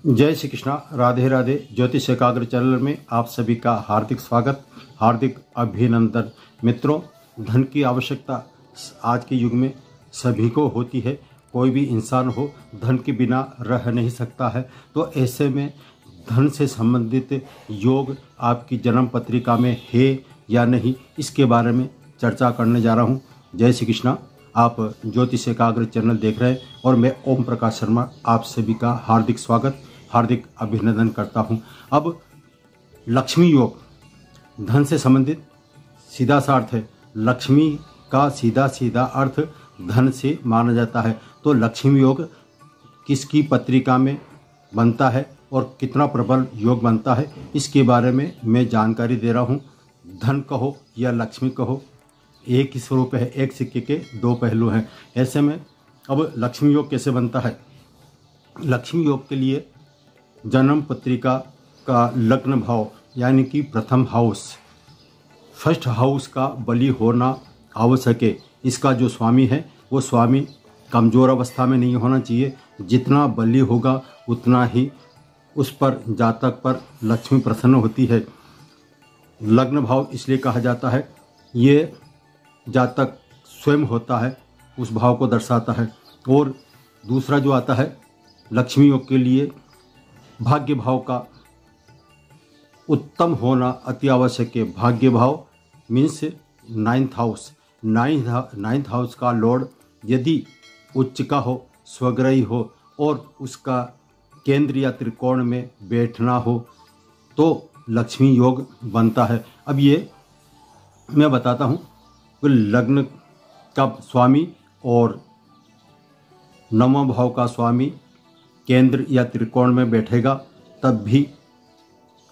जय श्री कृष्णा, राधे राधे। ज्योतिष एकाग्र चैनल में आप सभी का हार्दिक स्वागत, हार्दिक अभिनंदन। मित्रों, धन की आवश्यकता आज के युग में सभी को होती है। कोई भी इंसान हो, धन के बिना रह नहीं सकता है। तो ऐसे में धन से संबंधित योग आपकी जन्म पत्रिका में है या नहीं, इसके बारे में चर्चा करने जा रहा हूँ। जय श्री कृष्णा। आप ज्योतिष एकाग्र चैनल देख रहे हैं और मैं ओम प्रकाश शर्मा आप सभी का हार्दिक स्वागत, हार्दिक अभिनंदन करता हूं। अब लक्ष्मी योग, धन से संबंधित सीधा सा अर्थ है। लक्ष्मी का सीधा सीधा अर्थ धन से माना जाता है। तो लक्ष्मी योग किसकी पत्रिका में बनता है और कितना प्रबल योग बनता है, इसके बारे में मैं जानकारी दे रहा हूं। धन कहो या लक्ष्मी कहो, एक ही स्वरूप है, एक सिक्के के दो पहलू हैं। ऐसे में अब लक्ष्मी योग कैसे बनता है। लक्ष्मी योग के लिए जन्म पत्रिका का लग्न भाव यानी कि प्रथम हाउस, फर्स्ट हाउस का बली होना आवश्यक है। इसका जो स्वामी है वो स्वामी कमज़ोर अवस्था में नहीं होना चाहिए। जितना बली होगा उतना ही उस पर, जातक पर लक्ष्मी प्रसन्न होती है। लग्न भाव इसलिए कहा जाता है, ये जातक स्वयं होता है, उस भाव को दर्शाता है। और दूसरा जो आता है लक्ष्मी योग के लिए, भाग्य भाव का उत्तम होना अति आवश्यक है। भाग्य भाव means ninth house. Ninth house का लॉर्ड यदि उच्च का हो, स्वग्रही हो और उसका केंद्र या त्रिकोण में बैठना हो तो लक्ष्मी योग बनता है। अब ये मैं बताता हूँ, लग्न का स्वामी और नवम भाव का स्वामी केंद्र या त्रिकोण में बैठेगा, तब भी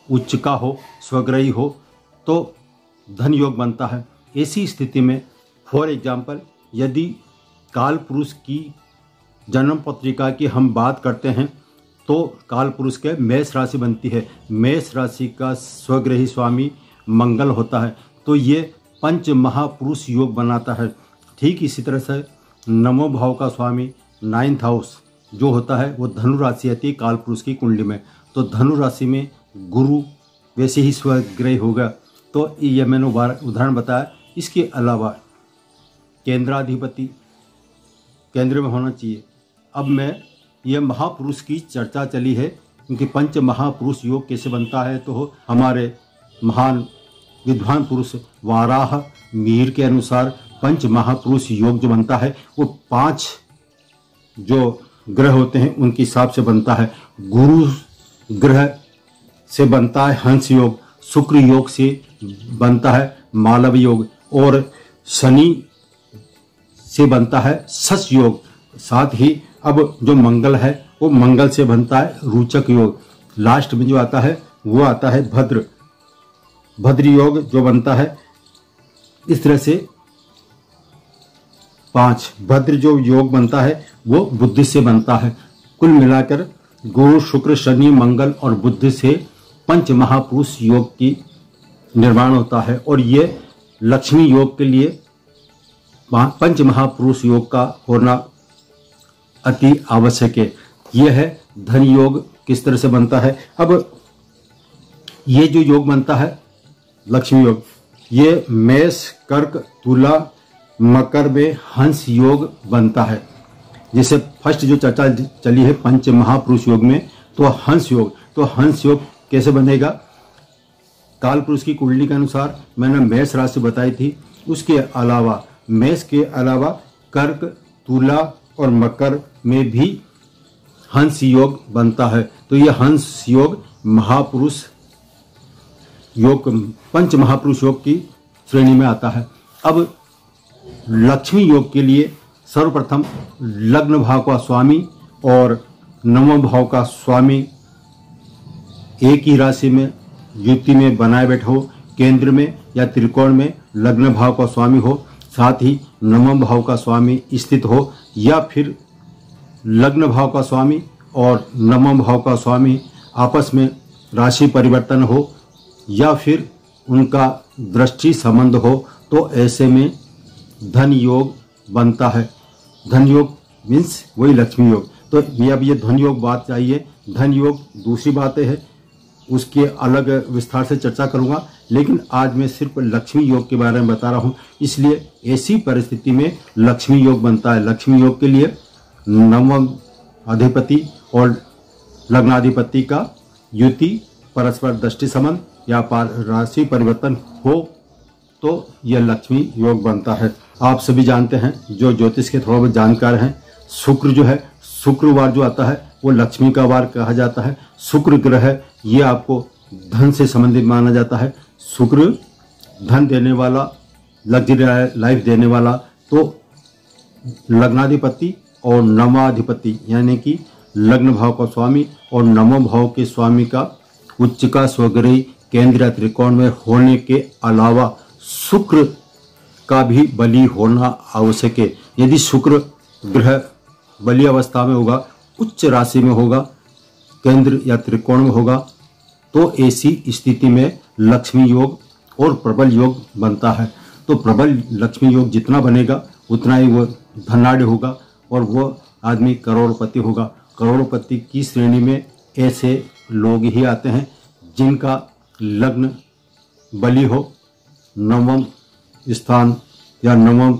उच्च का हो, स्वग्रही हो तो धन योग बनता है। ऐसी स्थिति में फॉर एग्जाम्पल यदि काल पुरुष की जन्म पत्रिका की हम बात करते हैं तो काल पुरुष के मेष राशि बनती है। मेष राशि का स्वग्रही स्वामी मंगल होता है, तो ये पंच महापुरुष योग बनाता है। ठीक इसी तरह से नवम भाव का स्वामी नाइन्थ हाउस जो होता है वो धनु राशि आती है काल पुरुष की कुंडली में। तो धनु राशि में गुरु वैसे ही स्वग्रही होगा। तो ये मैंने उदाहरण बताया। इसके अलावा केंद्राधिपति केंद्र में होना चाहिए। अब मैं ये महापुरुष की चर्चा चली है, क्योंकि पंच महापुरुष योग कैसे बनता है, तो हमारे महान विद्वान पुरुष वाराह मिहिर के अनुसार पंच महापुरुष योग जो बनता है वो 5 जो ग्रह होते हैं उनके हिसाब से बनता है। गुरु ग्रह से बनता है हंस योग, शुक्र योग से बनता है मालव योग और शनि से बनता है शश योग। साथ ही अब जो मंगल है वो मंगल से बनता है रोचक योग। लास्ट में जो आता है वो आता है भद्र योग जो बनता है। इस तरह से 5 भद्र जो योग बनता है वो बुद्धि से बनता है। कुल मिलाकर गुरु शुक्र शनि मंगल और बुद्धि से पंच महापुरुष योग की निर्माण होता है। और ये लक्ष्मी योग के लिए पंच महापुरुष योग का होना अति आवश्यक है। यह है धन योग किस तरह से बनता है। अब ये जो योग बनता है लक्ष्मी योग, ये मेष कर्क तुला मकर में हंस योग बनता है। जैसे फर्स्ट जो चर्चा चली है पंच महापुरुष योग में, तो हंस योग, तो हंस योग कैसे बनेगा। काल पुरुष की कुंडली के अनुसार मैंने मेष राशि बताई थी। उसके अलावा मेष के अलावा कर्क तुला और मकर में भी हंस योग बनता है। तो यह हंस योग महापुरुष योग, पंच महापुरुष योग की श्रेणी में आता है। अब लक्ष्मी योग के लिए सर्वप्रथम लग्न भाव का स्वामी और नवम भाव का स्वामी एक ही राशि में युति में बनाए बैठे हो, केंद्र में या त्रिकोण में लग्न भाव का स्वामी हो, साथ ही नवम भाव का स्वामी स्थित हो, या फिर लग्न भाव का स्वामी और नवम भाव का स्वामी आपस में राशि परिवर्तन हो, या फिर उनका दृष्टि संबंध हो, तो ऐसे में धन योग बनता है। धन योग मीन्स वही लक्ष्मी योग। तो ये अब ये धन योग बात चाहिए, धन योग दूसरी बातें है, उसके अलग विस्तार से चर्चा करूंगा, लेकिन आज मैं सिर्फ लक्ष्मी योग के बारे में बता रहा हूं। इसलिए ऐसी परिस्थिति में लक्ष्मी योग बनता है। लक्ष्मी योग के लिए नवम अधिपति और लग्नाधिपति का युति, परस्पर दृष्टि संबंध या राशि परिवर्तन हो तो यह लक्ष्मी योग बनता है। आप सभी जानते हैं, जो ज्योतिष के थोड़ा बहुत जानकार हैं, शुक्र जो है, शुक्रवार जो आता है वो लक्ष्मी का वार कहा जाता है। शुक्र ग्रह ये आपको धन से संबंधित माना जाता है। शुक्र धन देने वाला, लग्जरी लाइफ देने वाला, तो लग्नाधिपति और नवाधिपति यानी कि लग्न भाव का स्वामी और नवम भाव के स्वामी का उच्च का स्वग्रही केंद्र या त्रिकोण में होने के अलावा शुक्र का भी बली होना आवश्यक है। यदि शुक्र ग्रह बली अवस्था में होगा, उच्च राशि में होगा, केंद्र या त्रिकोण में होगा, तो ऐसी स्थिति में लक्ष्मी योग और प्रबल योग बनता है। तो प्रबल लक्ष्मी योग जितना बनेगा उतना ही वो धनाढ़ होगा और वो आदमी करोड़पति होगा। करोड़पति की श्रेणी में ऐसे लोग ही आते हैं जिनका लग्न बली हो, नवम स्थान या नवम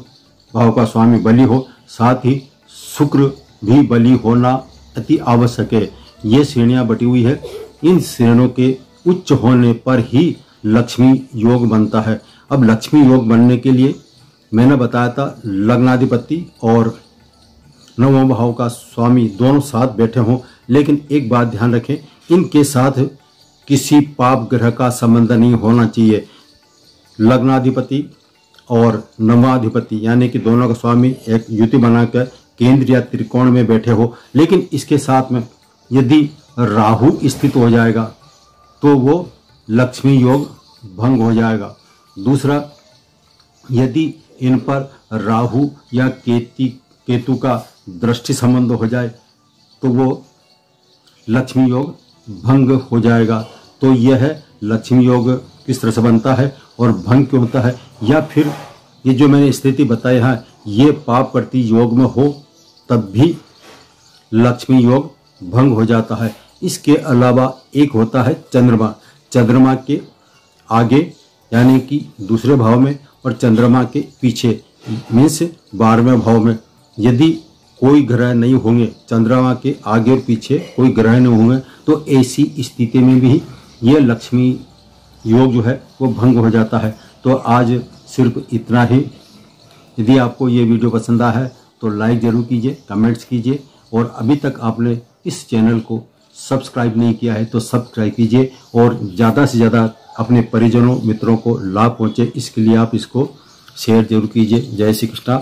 भाव का स्वामी बली हो, साथ ही शुक्र भी बली होना अति आवश्यक है। ये श्रेणियां बटी हुई है। इन श्रेणियों के उच्च होने पर ही लक्ष्मी योग बनता है। अब लक्ष्मी योग बनने के लिए मैंने बताया था लग्नाधिपति और नवम भाव का स्वामी दोनों साथ बैठे हों, लेकिन एक बात ध्यान रखें, इनके साथ किसी पाप ग्रह का संबंध नहीं होना चाहिए। लग्नाधिपति और नवाधिपति यानी कि दोनों का स्वामी एक युति बनाकर केंद्र या त्रिकोण में बैठे हो, लेकिन इसके साथ में यदि राहु स्थित हो जाएगा तो वो लक्ष्मी योग भंग हो जाएगा। दूसरा, यदि इन पर राहु या केतु का दृष्टि संबंध हो जाए तो वो लक्ष्मी योग भंग हो जाएगा। तो यह है लक्ष्मी योग किस तरह से बनता है और भंग क्यों होता है, या फिर ये जो मैंने स्थिति बताई है ये पाप प्रति योग में हो तब भी लक्ष्मी योग भंग हो जाता है। इसके अलावा एक होता है चंद्रमा। चंद्रमा के आगे यानी कि दूसरे भाव में और चंद्रमा के पीछे मीन्स 12वें भाव में यदि कोई ग्रह नहीं होंगे, चंद्रमा के आगे और पीछे कोई ग्रह नहीं होंगे, तो ऐसी स्थिति में भी ये लक्ष्मी योग जो है वो भंग हो जाता है। तो आज सिर्फ इतना ही। यदि आपको ये वीडियो पसंद आया है तो लाइक जरूर कीजिए, कमेंट्स कीजिए, और अभी तक आपने इस चैनल को सब्सक्राइब नहीं किया है तो सब्सक्राइब कीजिए और ज़्यादा से ज़्यादा अपने परिजनों मित्रों को लाभ पहुँचे, इसके लिए आप इसको शेयर जरूर कीजिए। जय श्री कृष्णा।